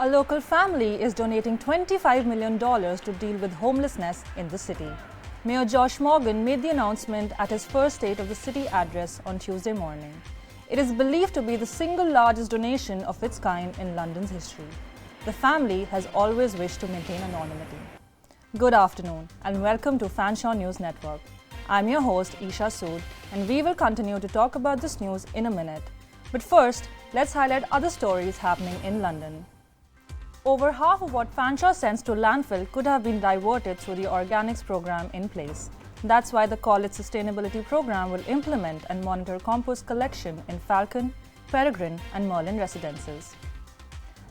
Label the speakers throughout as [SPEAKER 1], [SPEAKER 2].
[SPEAKER 1] A local family is donating $25 million to deal with homelessness in the city. Mayor Josh Morgan made the announcement at his first State of the City address on Tuesday morning. It is believed to be the single largest donation of its kind in London's history. The family has always wished to maintain anonymity. Good afternoon and welcome to Fanshawe News Network. I'm your host Eesha Sood and we will continue to talk about this news in a minute. But first, let's highlight other stories happening in London. Over half of what Fanshawe sends to landfill could have been diverted through the organics program in place. That's why the College Sustainability Program will implement and monitor compost collection in Falcon, Peregrine and Merlin residences.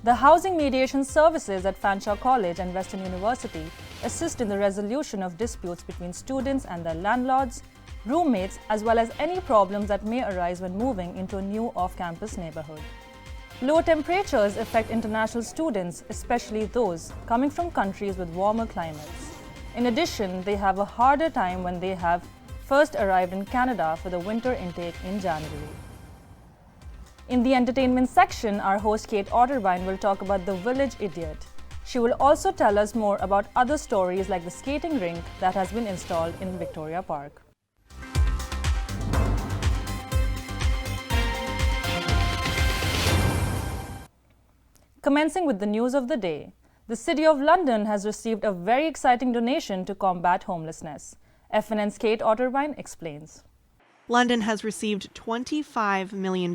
[SPEAKER 1] The Housing Mediation Services at Fanshawe College and Western University assist in the resolution of disputes between students and their landlords, roommates, as well as any problems that may arise when moving into a new off-campus neighborhood. Low temperatures affect international students, especially those coming from countries with warmer climates. In addition, they have a harder time when they have first arrived in Canada for the winter intake in January. In the entertainment section, our host Kate Otterbein will talk about The Village Idiot. She will also tell us more about other stories like the skating rink that has been installed in Victoria Park. Commencing with the news of the day, the City of London has received a very exciting donation to combat homelessness. FNN's Kate Otterbein explains.
[SPEAKER 2] London has received $25 million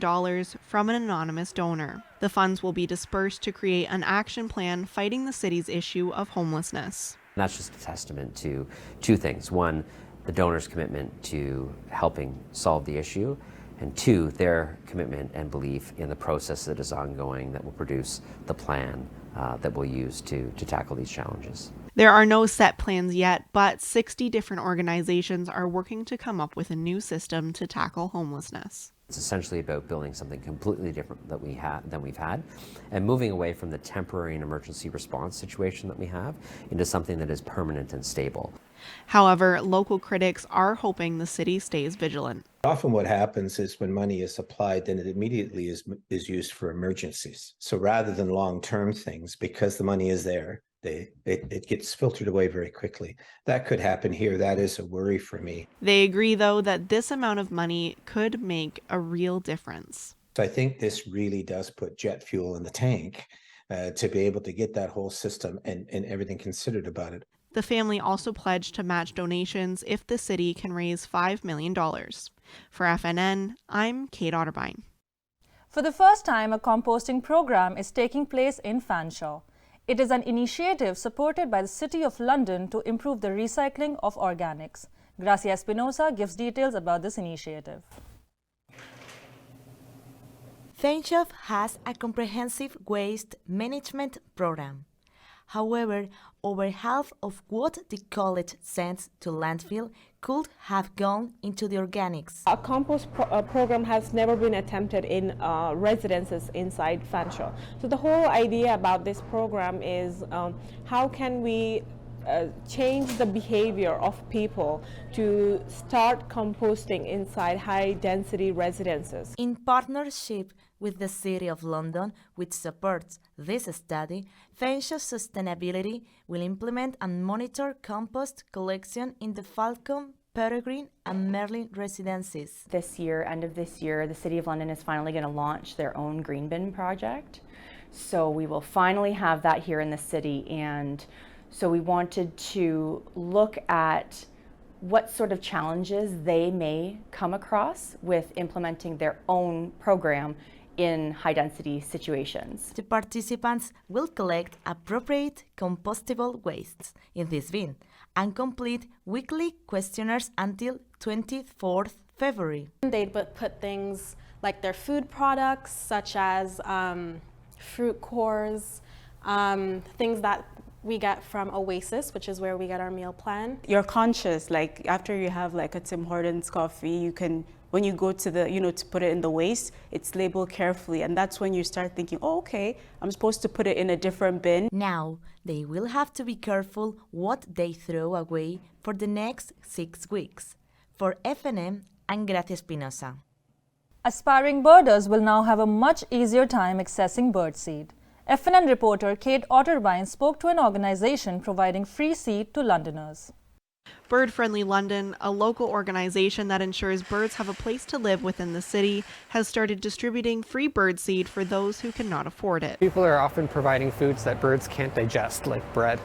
[SPEAKER 2] from an anonymous donor. The funds will be dispersed to create an action plan fighting the city's issue of homelessness.
[SPEAKER 3] That's just a testament to two things. One, the donor's commitment to helping solve the issue, and two, their commitment and belief in the process that is ongoing that will produce the plan that we'll use to tackle these challenges.
[SPEAKER 2] There are no set plans yet, but 60 different organizations are working to come up with a new system to tackle homelessness.
[SPEAKER 3] It's essentially about building something completely different than we've had, and moving away from the temporary and emergency response situation that we have into something that is permanent and stable.
[SPEAKER 2] However, local critics are hoping the city stays vigilant.
[SPEAKER 4] Often what happens is when money is applied, then it immediately is used for emergencies. So rather than long-term things, because the money is there, it gets filtered away very quickly. That could happen here. That is a worry for me.
[SPEAKER 2] They agree, though, that this amount of money could make a real difference.
[SPEAKER 4] So I think this really does put jet fuel in the tank to be able to get that whole system and everything considered about it.
[SPEAKER 2] The family also pledged to match donations if the city can raise $5 million. For FNN, I'm Kate Otterbein.
[SPEAKER 1] For the first time, a composting program is taking place in Fanshawe. It is an initiative supported by the City of London to improve the recycling of organics. Gracia Espinosa gives details about this initiative.
[SPEAKER 5] Fanshawe has a comprehensive waste management program. However, over half of what the college sends to landfill could have gone into the organics.
[SPEAKER 6] A compost program has never been attempted in residences inside Fanshawe. So the whole idea about this program is how can we change the behavior of people to start composting inside high-density residences.
[SPEAKER 5] In partnership with the City of London, which supports this study, Fanshawe Sustainability will implement and monitor compost collection in the Falcon, Peregrine and Merlin residences.
[SPEAKER 7] This year, end of this year, the City of London is finally going to launch their own green bin project. So we will finally have that here in the city, and so we wanted to look at what sort of challenges they may come across with implementing their own program in high-density situations.
[SPEAKER 5] The participants will collect appropriate compostable wastes in this bin and complete weekly questionnaires until 24th February.
[SPEAKER 8] They'd put things like their food products, such as fruit cores, things that we get from Oasis, which is where we get our meal plan.
[SPEAKER 9] You're conscious, like after you have like a Tim Hortons coffee, you can, when you go to the, to put it in the waste, it's labeled carefully. And that's when you start thinking, oh, okay, I'm supposed to put it in a different bin.
[SPEAKER 5] Now, they will have to be careful what they throw away for the next 6 weeks. For FNM, I'm Gracia Espinosa.
[SPEAKER 1] Aspiring birders will now have a much easier time accessing birdseed. FNN reporter Kate Otterbein spoke to an organization providing free seed to Londoners.
[SPEAKER 2] Bird Friendly London, a local organization that ensures birds have a place to live within the city, has started distributing free bird seed for those who cannot afford it.
[SPEAKER 10] People are often providing foods that birds can't digest, like bread.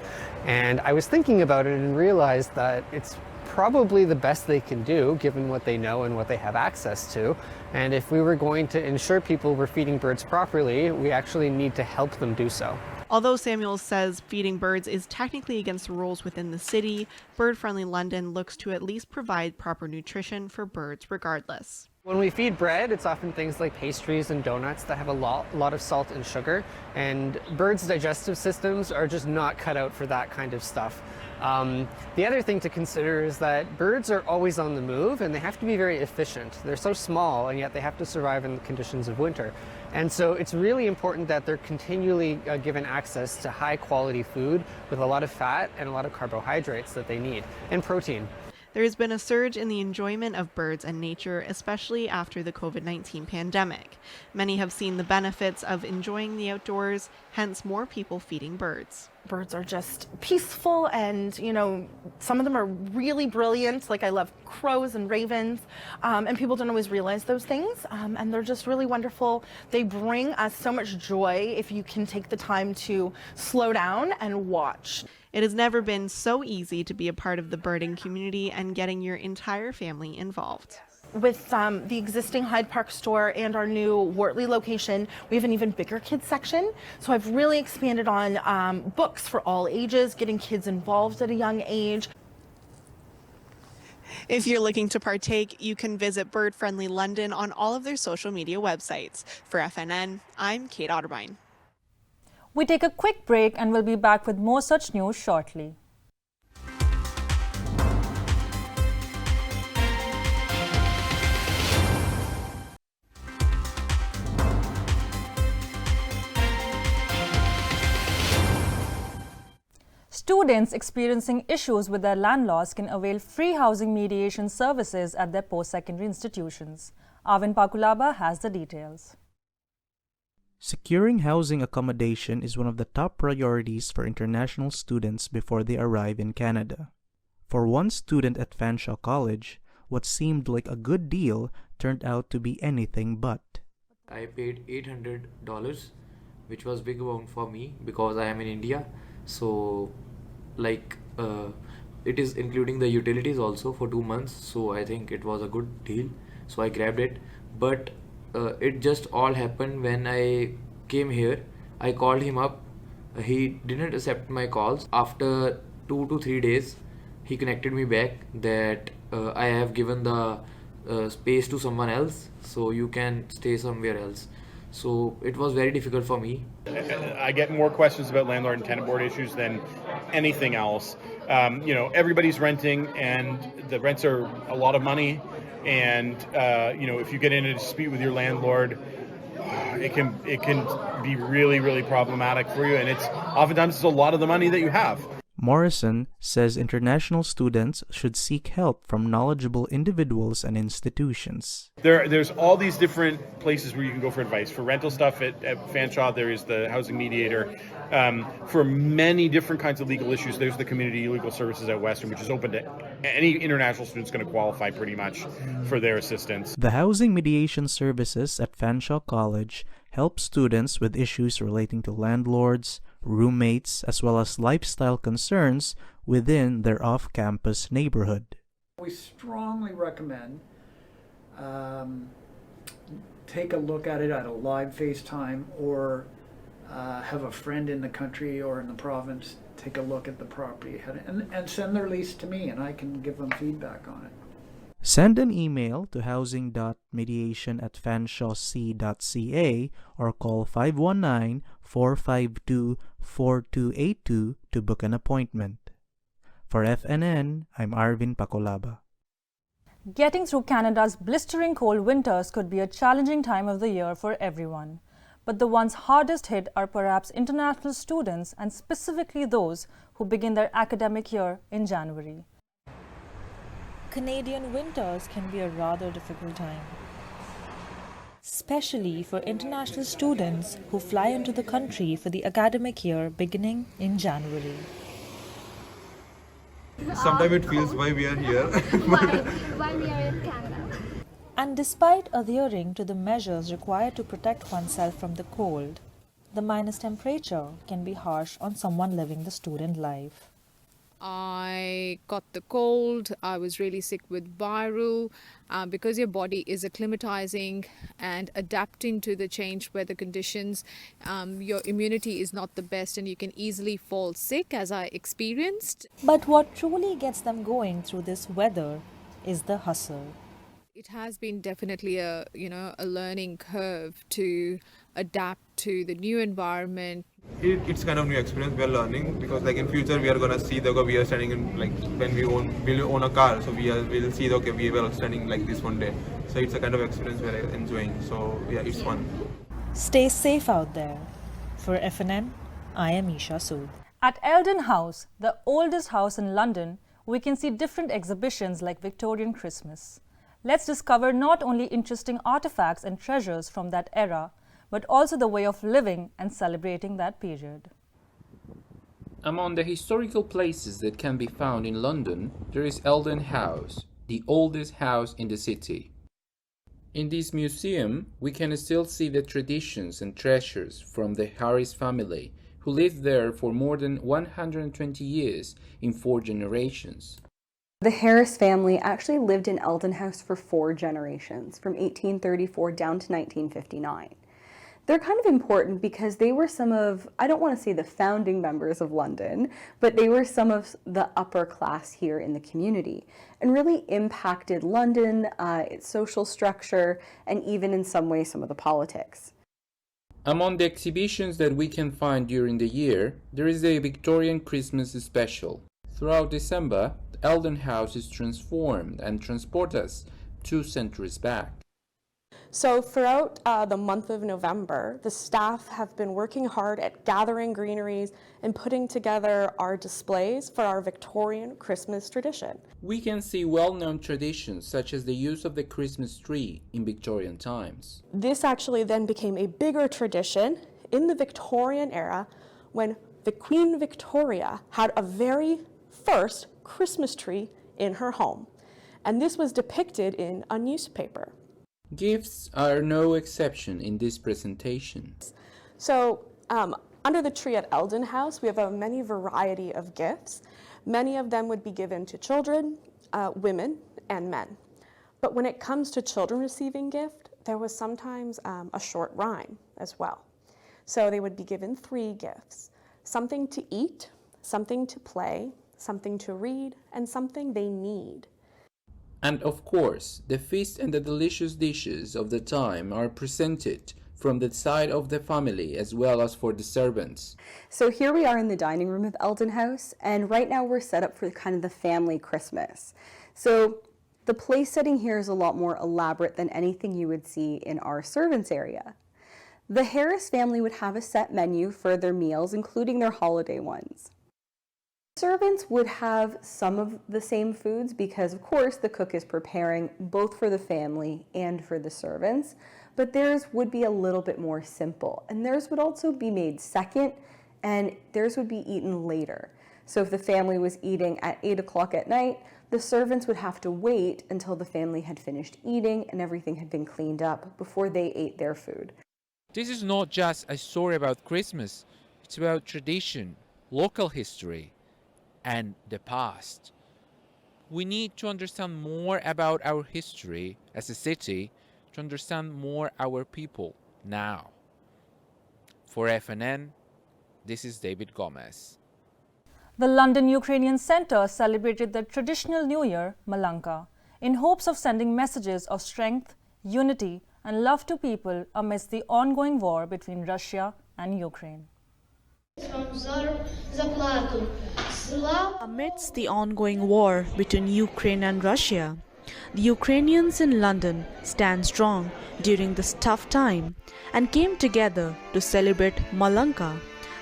[SPEAKER 10] And I was thinking about it and realized that it's probably the best they can do given what they know and what they have access to. And if we were going to ensure people were feeding birds properly, we actually need to help them do so.
[SPEAKER 2] Although Samuel says feeding birds is technically against the rules within the city, Bird Friendly London looks to at least provide proper nutrition for birds regardless.
[SPEAKER 10] When we feed bread, it's often things like pastries and donuts that have a lot of salt and sugar, and birds' digestive systems are just not cut out for that kind of stuff. The other thing to consider is that birds are always on the move and they have to be very efficient. They're so small and yet they have to survive in the conditions of winter. And so it's really important that they're continually given access to high quality food with a lot of fat and a lot of carbohydrates that they need, and protein.
[SPEAKER 2] There has been a surge in the enjoyment of birds and nature, especially after the COVID-19 pandemic. Many have seen the benefits of enjoying the outdoors, hence more people feeding birds.
[SPEAKER 11] Birds are just peaceful and, some of them are really brilliant. Like I love crows and ravens, and people don't always realize those things, and they're just really wonderful. They bring us so much joy if you can take the time to slow down and watch.
[SPEAKER 2] It has never been so easy to be a part of the birding community and getting your entire family involved.
[SPEAKER 11] With the existing Hyde Park store and our new Wortley location, we have an even bigger kids section. So I've really expanded on books for all ages, getting kids involved at a young age.
[SPEAKER 2] If you're looking to partake, you can visit Bird Friendly London on all of their social media websites. For FNN, I'm Kate Otterbein.
[SPEAKER 1] We take a quick break and we'll be back with more such news shortly. Students experiencing issues with their landlords can avail free housing mediation services at their post-secondary institutions. Arvind Pakulaba has the details.
[SPEAKER 12] Securing housing accommodation is one of the top priorities for international students before they arrive in Canada. For one student at Fanshawe College, what seemed like a good deal turned out to be anything but.
[SPEAKER 13] I paid $800, which was big amount for me because I am in India. So, it is including the utilities also for 2 months. So I think it was a good deal. So I grabbed it. But it just all happened when I came here. I called him up. He didn't accept my calls. After 2 to 3 days, he connected me back that I have given the space to someone else, so you can stay somewhere else. So it was very difficult for me.
[SPEAKER 14] I get more questions about landlord and tenant board issues than anything else. Everybody's renting and the rents are a lot of money. And, if you get in a dispute with your landlord, it can be really, really problematic for you. And oftentimes it's a lot of the money that you have.
[SPEAKER 12] Morrison says international students should seek help from knowledgeable individuals and institutions.
[SPEAKER 14] There's all these different places where you can go for advice. For rental stuff at Fanshawe, there is the housing mediator. For many different kinds of legal issues, there's the community legal services at Western, which is open to any international student's going to qualify pretty much for their assistance.
[SPEAKER 12] The housing mediation services at Fanshawe College help students with issues relating to landlords, roommates, as well as lifestyle concerns within their off-campus neighborhood.
[SPEAKER 15] We strongly recommend take a look at it at a live FaceTime or have a friend in the country or in the province take a look at the property and send their lease to me and I can give them feedback on it.
[SPEAKER 12] Send an email to housing.mediation@fanshawec.ca or call 519-452-4282 to book an appointment. For FNN, I'm Arvind Pakulaba.
[SPEAKER 1] Getting through Canada's blistering cold winters could be a challenging time of the year for everyone. But the ones hardest hit are perhaps international students and specifically those who begin their academic year in January.
[SPEAKER 16] Canadian winters can be a rather difficult time.
[SPEAKER 1] especially for international students who fly into the country for the academic year beginning in January.
[SPEAKER 16] Sometimes it feels why we are here.
[SPEAKER 17] why we are in Canada.
[SPEAKER 1] And despite adhering to the measures required to protect oneself from the cold, the minus temperature can be harsh on someone living the student life.
[SPEAKER 18] I got the cold. I was really sick with viral. Because your body is acclimatizing and adapting to the changed weather conditions, your immunity is not the best and you can easily fall sick, as I experienced.
[SPEAKER 1] But what truly gets them going through this weather is the hustle.
[SPEAKER 18] It has been definitely a learning curve to adapt to the new environment.
[SPEAKER 16] It's kind of new experience we are learning, because like in future we are gonna see we are standing in, like when we'll own a car, so we'll see we were standing like this one day. So it's a kind of experience we're enjoying. So yeah, it's fun.
[SPEAKER 1] Stay safe out there. For FNN, I am Eesha Sood. At Eldon House, the oldest house in London, we can see different exhibitions like Victorian Christmas. Let's discover not only interesting artifacts and treasures from that era, but also the way of living and celebrating that period.
[SPEAKER 19] Among the historical places that can be found in London, there is Eldon House, the oldest house in the city. In this museum, we can still see the traditions and treasures from the Harris family, who lived there for more than 120 years in 4 generations.
[SPEAKER 20] The Harris family actually lived in Eldon House for 4 generations, from 1834 down to 1959. They're kind of important because they were some of, I don't want to say the founding members of London, but they were some of the upper class here in the community and really impacted London, its social structure, and even in some ways some of the politics.
[SPEAKER 19] Among the exhibitions that we can find during the year, there is the Victorian Christmas special. Throughout December, Eldon House is transformed and transports us 2 centuries back.
[SPEAKER 21] So throughout the month of November, the staff have been working hard at gathering greeneries and putting together our displays for our Victorian Christmas tradition.
[SPEAKER 19] We can see well-known traditions such as the use of the Christmas tree in Victorian times.
[SPEAKER 21] This actually then became a bigger tradition in the Victorian era when the Queen Victoria had a very first Christmas tree in her home, and this was depicted in a newspaper.
[SPEAKER 19] Gifts are no exception in this presentation.
[SPEAKER 21] So under the tree at Eldon House, we have a many variety of gifts. Many of them would be given to children, women, and men. But when it comes to children receiving gift, there was sometimes a short rhyme as well. So they would be given 3 gifts: something to eat, something to play, something to read, and something they need.
[SPEAKER 19] And of course, the feast and the delicious dishes of the time are presented from the side of the family as well as for the servants.
[SPEAKER 20] So here we are in the dining room of Eldon House, and right now we're set up for kind of the family Christmas. So the place setting here is a lot more elaborate than anything you would see in our servants area. The Harris family would have a set menu for their meals, including their holiday ones. Servants would have some of the same foods because, of course, the cook is preparing both for the family and for the servants, but theirs would be a little bit more simple. And theirs would also be made second, and theirs would be eaten later. So if the family was eating at 8 o'clock at night, the servants would have to wait until the family had finished eating and everything had been cleaned up before they ate their food.
[SPEAKER 22] This is not just a story about Christmas, it's about tradition, local history, and the past. We need to understand more about our history as a city to understand more our people now. For FNN, this is David Gomez.
[SPEAKER 1] The London Ukrainian Centre celebrated their traditional New Year, Malanka, in hopes of sending messages of strength, unity, and love to people amidst the ongoing war between Russia and Ukraine.
[SPEAKER 23] Amidst the ongoing war between Ukraine and Russia, the Ukrainians in London stand strong during this tough time and came together to celebrate Malanka,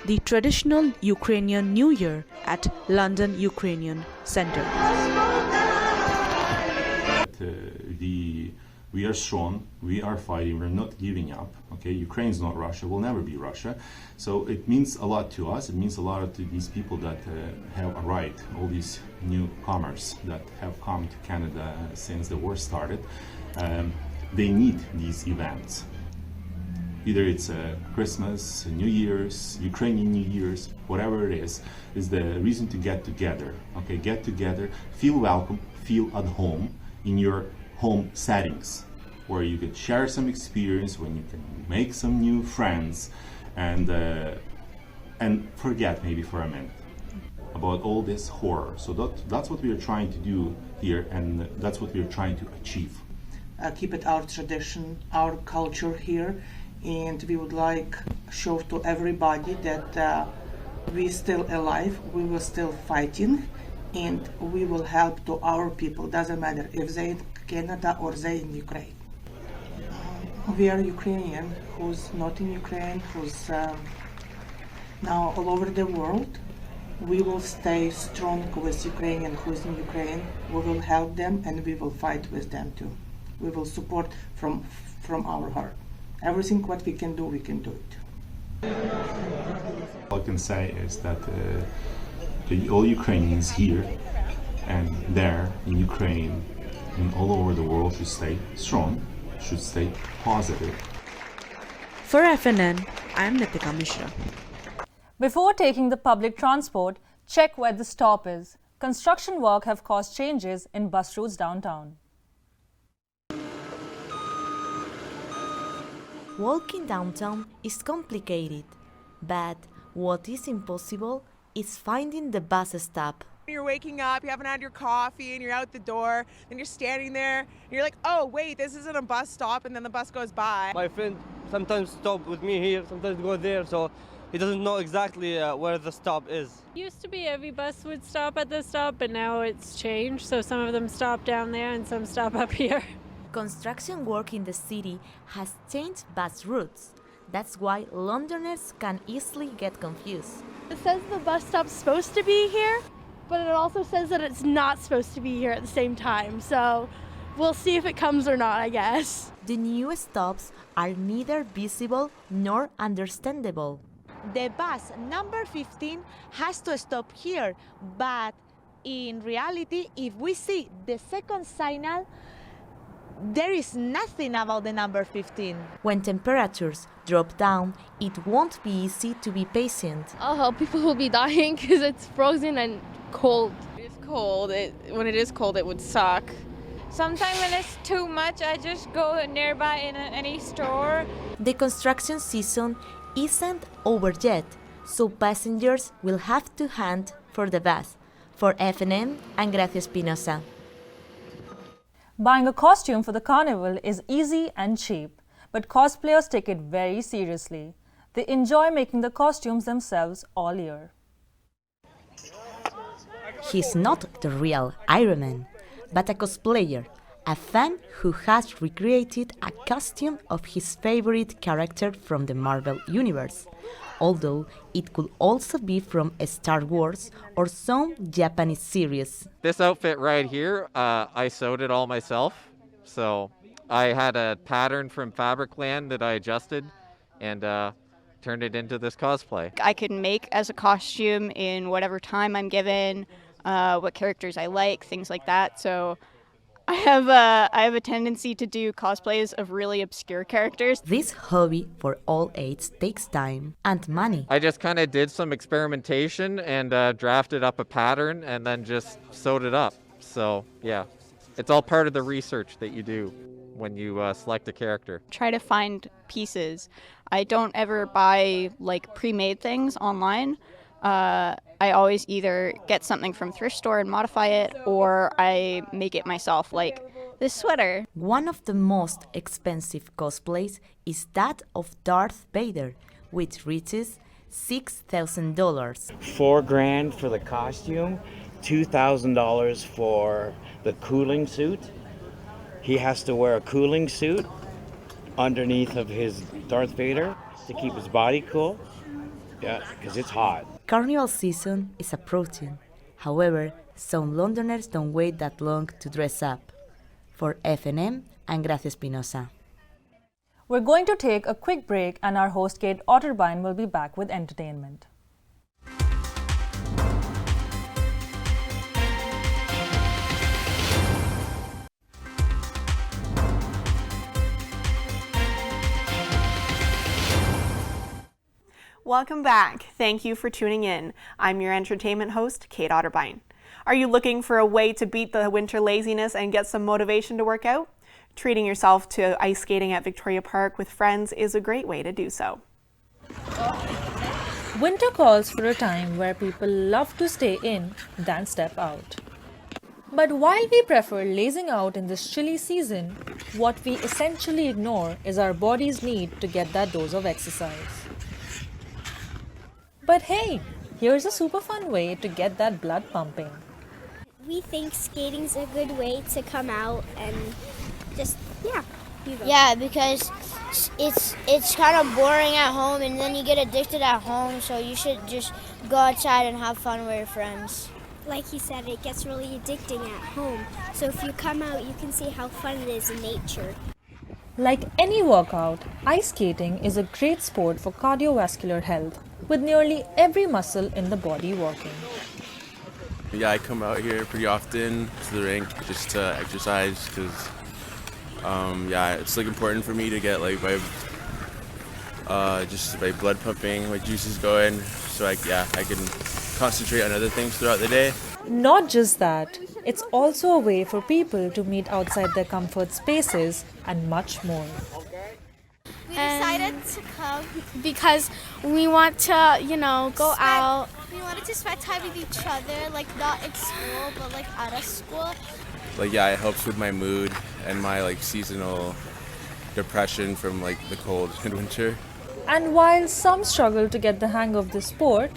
[SPEAKER 23] the traditional Ukrainian New Year, at London Ukrainian Centre.
[SPEAKER 24] The
[SPEAKER 3] We are strong, we are fighting, we're not giving up. Okay, Ukraine's not Russia, will never be Russia. So it means a lot to us, it means a lot to these people that have arrived, all these newcomers that have come to Canada since the war started. They need these events. Either it's Christmas, New Year's, Ukrainian New Year's, whatever it is the reason to get together. Okay, get together, feel welcome, feel at home in your home settings, where you can share some experience, when you can make some new friends, and forget maybe for a minute about all this horror. So that's what we are trying to do here, and that's what we are trying to achieve.
[SPEAKER 4] Keep it our tradition, our culture here, and we would like show to everybody that we still alive, we were still fighting, and we will help to our people. Doesn't matter if they in Canada or they in Ukraine. We are Ukrainian who's not in Ukraine, who's now all over the world. We will stay strong with Ukrainian who's in Ukraine. We will help them and we will fight with them too. We will support from our heart. Everything what we can do it.
[SPEAKER 3] All I can say is that all Ukrainians here and there in Ukraine and all over the world should stay strong, should stay positive.
[SPEAKER 23] For FNN, I'm Nitika Mishra.
[SPEAKER 1] Before taking the public transport, check where the stop is. Construction work have caused changes in bus routes downtown.
[SPEAKER 5] Walking downtown is complicated, but what is impossible is finding the bus stop.
[SPEAKER 6] You're waking up, you haven't had your coffee, and you're out the door, and you're standing there, and you're like, oh wait, this isn't a bus stop, and then the bus goes by.
[SPEAKER 24] My friend sometimes stops with me here, sometimes go there, so he doesn't know exactly where the stop is.
[SPEAKER 25] Used to be every bus would stop at the stop, but now it's changed, so some of them stop down there and some stop up here.
[SPEAKER 5] Construction work in the city has changed bus routes. That's why Londoners can easily get confused.
[SPEAKER 26] It says the bus stop's supposed to be here, but it also says that it's not supposed to be here at the same time. So we'll see if it comes or not, I guess.
[SPEAKER 5] The new stops are neither visible nor understandable.
[SPEAKER 27] The bus number 15 has to stop here, but in reality, if we see the second signal, there is nothing about the number 15.
[SPEAKER 5] When temperatures drop down, it won't be easy to be patient.
[SPEAKER 26] Oh, people will be dying because it's frozen and cold.
[SPEAKER 28] It's cold. When it is cold, it would suck. Sometimes when it's too much, I just go nearby in any store.
[SPEAKER 5] The construction season isn't over yet, so passengers will have to hunt for the bus. For FNN, I'm Gracia Espinosa.
[SPEAKER 1] Buying a costume for the carnival is easy and cheap, but cosplayers take it very seriously. They enjoy making the costumes themselves all year.
[SPEAKER 5] He's not the real Iron Man, but a cosplayer, a fan who has recreated a costume of his favorite character from the Marvel Universe, although it could also be from Star Wars or some Japanese series.
[SPEAKER 29] This outfit right here, I sewed it all myself. So I had a pattern from Fabricland that I adjusted and turned it into this cosplay.
[SPEAKER 30] I can make as a costume in whatever time I'm given, what characters I like, things like that. So I have a tendency to do cosplays of really obscure characters.
[SPEAKER 5] This hobby for all ages takes time and money.
[SPEAKER 29] I just kind of did some experimentation and drafted up a pattern and then just sewed it up. So yeah, it's all part of the research that you do when you select a character.
[SPEAKER 30] Try to find pieces. I don't ever buy like pre-made things online. I always either get something from thrift store and modify it, or I make it myself, like this sweater.
[SPEAKER 5] One of the most expensive cosplays is that of Darth Vader, which reaches $6,000.
[SPEAKER 31] $4,000 for the costume, $2,000 for the cooling suit. He has to wear a cooling suit underneath of his Darth Vader to keep his body cool. Yeah, because it's hot.
[SPEAKER 5] Carnival season is approaching. However, some Londoners don't wait that long to dress up. For FNM, I'm Gracia Espinosa.
[SPEAKER 1] We're going to take a quick break and our host Kate Otterbein will be back with entertainment.
[SPEAKER 2] Welcome back. Thank you for tuning in. I'm your entertainment host, Kate Otterbein. Are you looking for a way to beat the winter laziness and get some motivation to work out? Treating yourself to ice skating at Victoria Park with friends is a great way to do so.
[SPEAKER 1] Winter calls for a time where people love to stay in than step out. But while we prefer lazing out in this chilly season, what we essentially ignore is our body's need to get that dose of exercise. But hey, here's a super fun way to get that blood pumping.
[SPEAKER 7] We think skating's a good way to come out and just,
[SPEAKER 8] Yeah, because it's kind of boring at home and then you get addicted at home, so you should just go outside and have fun with your friends.
[SPEAKER 7] Like he said, it gets really addicting at home. So if you come out, you can see how fun it is in nature.
[SPEAKER 1] Like any workout, ice skating is a great sport for cardiovascular health, with nearly every muscle in the body working.
[SPEAKER 9] Yeah, I come out here pretty often to the rink just to exercise because, it's like important for me to get like my blood pumping, my juices going, so I can concentrate on other things throughout the day.
[SPEAKER 1] Not just that, it's also a way for people to meet outside their comfort spaces and much more.
[SPEAKER 8] We decided to come
[SPEAKER 26] Because we want to, go out.
[SPEAKER 8] We wanted to spend time with each other, like not in school, but like out of school.
[SPEAKER 9] Like it helps with my mood and my like seasonal depression from like the cold in winter.
[SPEAKER 1] And while some struggle to get the hang of the sport,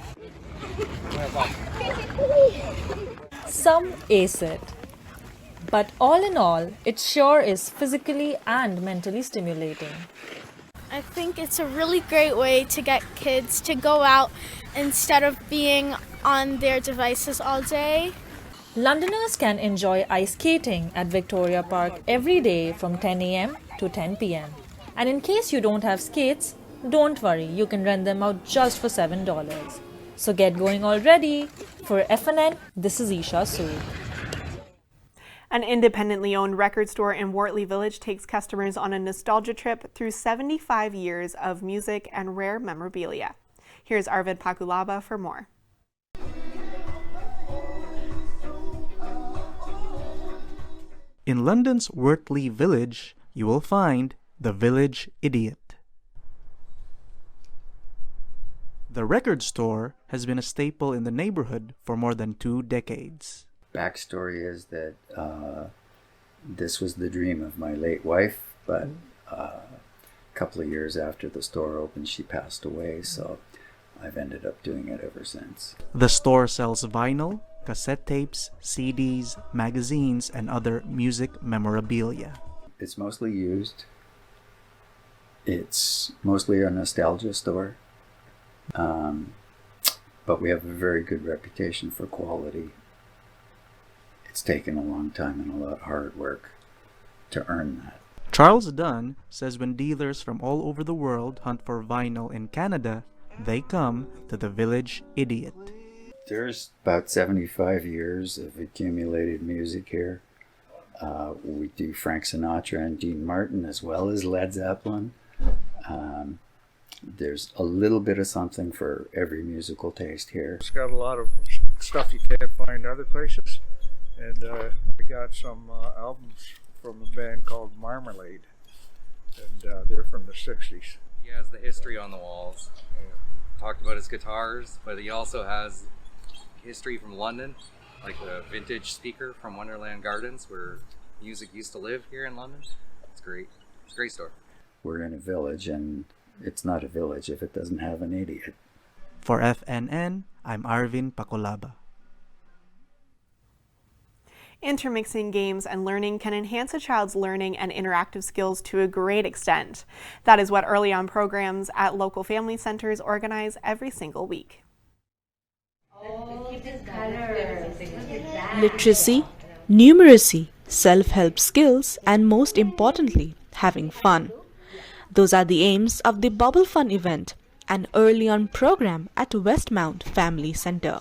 [SPEAKER 1] some ace it. But all in all, it sure is physically and mentally stimulating.
[SPEAKER 26] I think it's a really great way to get kids to go out instead of being on their devices all day.
[SPEAKER 1] Londoners can enjoy ice skating at Victoria Park every day from 10 a.m. to 10 p.m. And in case you don't have skates, don't worry, you can rent them out just for $7. So get going already. For FNN, this is Eesha Sood.
[SPEAKER 2] An independently owned record store in Wortley Village takes customers on a nostalgia trip through 75 years of music and rare memorabilia. Here's Arvid Pakulaba for more.
[SPEAKER 10] In London's Wortley Village, you will find the Village Idiot. The record store has been a staple in the neighborhood for more than 2 decades.
[SPEAKER 11] Backstory is that this was the dream of my late wife, but a couple of years after the store opened, she passed away, so I've ended up doing it ever since.
[SPEAKER 10] The store sells vinyl, cassette tapes, CDs, magazines, and other music memorabilia.
[SPEAKER 11] It's mostly used. It's mostly a nostalgia store. But we have a very good reputation for quality. It's taken a long time and a lot of hard work to earn that.
[SPEAKER 10] Charles Dunn says when dealers from all over the world hunt for vinyl in Canada, they come to the Village Idiot.
[SPEAKER 11] There's about 75 years of accumulated music here. We do Frank Sinatra and Dean Martin as well as Led Zeppelin. There's a little bit of something for every musical taste here.
[SPEAKER 12] It's got a lot of stuff you can't find other places. And I got some albums from a band called Marmalade, and they're from the 60s.
[SPEAKER 13] He has the history on the walls. Talked about his guitars, but he also has history from London, like a vintage speaker from Wonderland Gardens, where music used to live here in London. It's great. It's a great store.
[SPEAKER 11] We're in a village, and it's not a village if it doesn't have an idiot.
[SPEAKER 10] For FNN, I'm Arvin Pakulaba.
[SPEAKER 2] Intermixing games and learning can enhance a child's learning and interactive skills to a great extent. That is what early on programs at local family centers organize every single week.
[SPEAKER 23] Literacy, numeracy, self-help skills, and most importantly, having fun. Those are the aims of the Bubble Fun event, an early-on program at Westmount Family Center.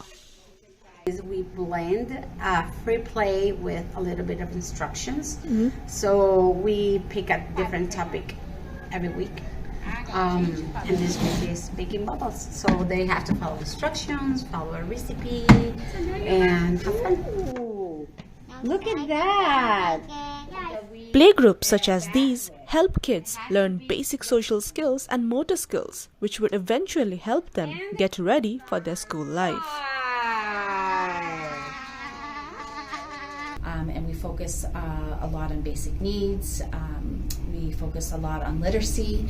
[SPEAKER 3] We blend free play with a little bit of instructions. So we pick a different topic every week. And this week is baking bubbles. So they have to follow instructions, follow a recipe, and have fun. Look at that!
[SPEAKER 23] Playgroups such as these help kids learn basic social skills and motor skills, which would eventually help them get ready for their school life.
[SPEAKER 4] And we focus a lot on basic needs. We focus a lot on literacy,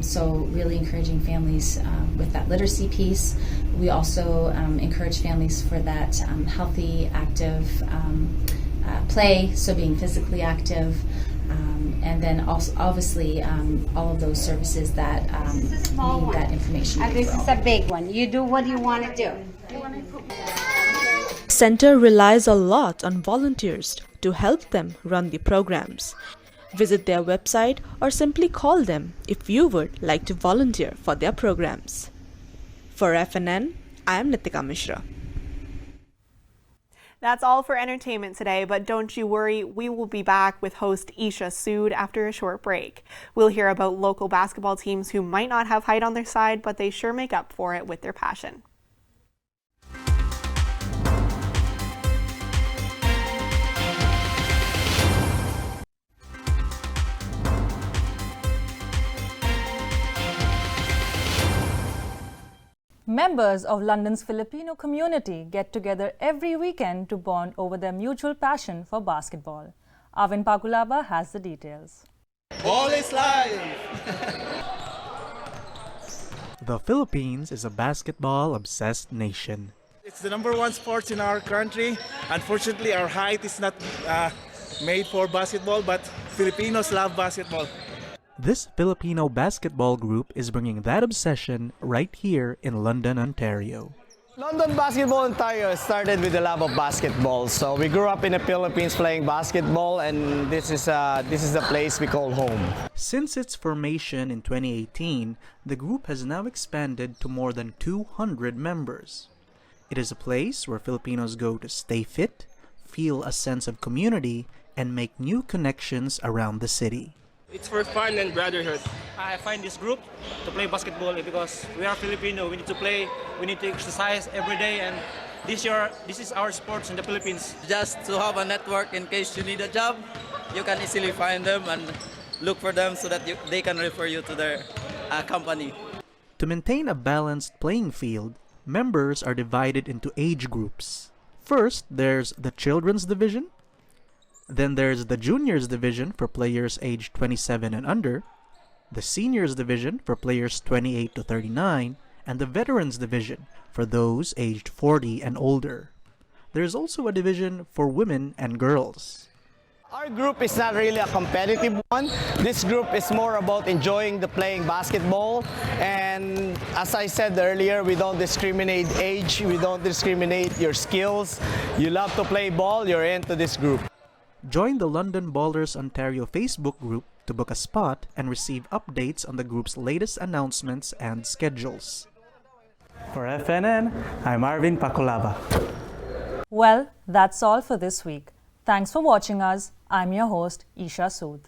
[SPEAKER 4] so really encouraging families with that literacy piece. We also encourage families for that healthy, active play, so being physically active, and then also obviously all of those services that need that information.
[SPEAKER 3] This is a big one. You do what you want to do.
[SPEAKER 23] Center relies a lot on volunteers to help them run the programs. Visit their website or simply call them if you would like to volunteer for their programs. For FNN, I am Nitika Mishra.
[SPEAKER 2] That's all for entertainment today, but don't you worry, we will be back with host Eesha Sood after a short break. We'll hear about local basketball teams who might not have height on their side, but they sure make up for it with their passion.
[SPEAKER 1] Members of London's Filipino community get together every weekend to bond over their mutual passion for basketball. Arvin Pakulaba has the details.
[SPEAKER 14] Ball is live!
[SPEAKER 10] The Philippines is a basketball-obsessed nation.
[SPEAKER 14] It's the #1 sport in our country. Unfortunately, our height is not made for basketball, but Filipinos love basketball.
[SPEAKER 10] This Filipino basketball group is bringing that obsession right here in London, Ontario.
[SPEAKER 15] London Basketball Ontario started with the love of basketball. So we grew up in the Philippines playing basketball, and this is the place we call home.
[SPEAKER 10] Since its formation in 2018, the group has now expanded to more than 200 members. It is a place where Filipinos go to stay fit, feel a sense of community, and make new connections around the city.
[SPEAKER 14] It's for fun and brotherhood.
[SPEAKER 16] I find this group to play basketball because we are Filipino. We need to play, we need to exercise every day, and this is our sports in the Philippines.
[SPEAKER 17] Just to have a network in case you need a job, you can easily find them and look for them so that they can refer you to their company.
[SPEAKER 10] To maintain a balanced playing field, members are divided into age groups. First, there's the children's division. Then there's the juniors division for players aged 27 and under, the seniors division for players 28 to 39, and the veterans division for those aged 40 and older. There's also a division for women and girls.
[SPEAKER 15] Our group is not really a competitive one. This group is more about enjoying the playing basketball. And as I said earlier, we don't discriminate age, we don't discriminate your skills. You love to play ball, you're into this group.
[SPEAKER 10] Join the London Ballers Ontario Facebook group to book a spot and receive updates on the group's latest announcements and schedules.
[SPEAKER 18] For FNN, I'm Arvin Pakulaba.
[SPEAKER 1] Well, that's all for this week. Thanks for watching us. I'm your host, Eesha Sood.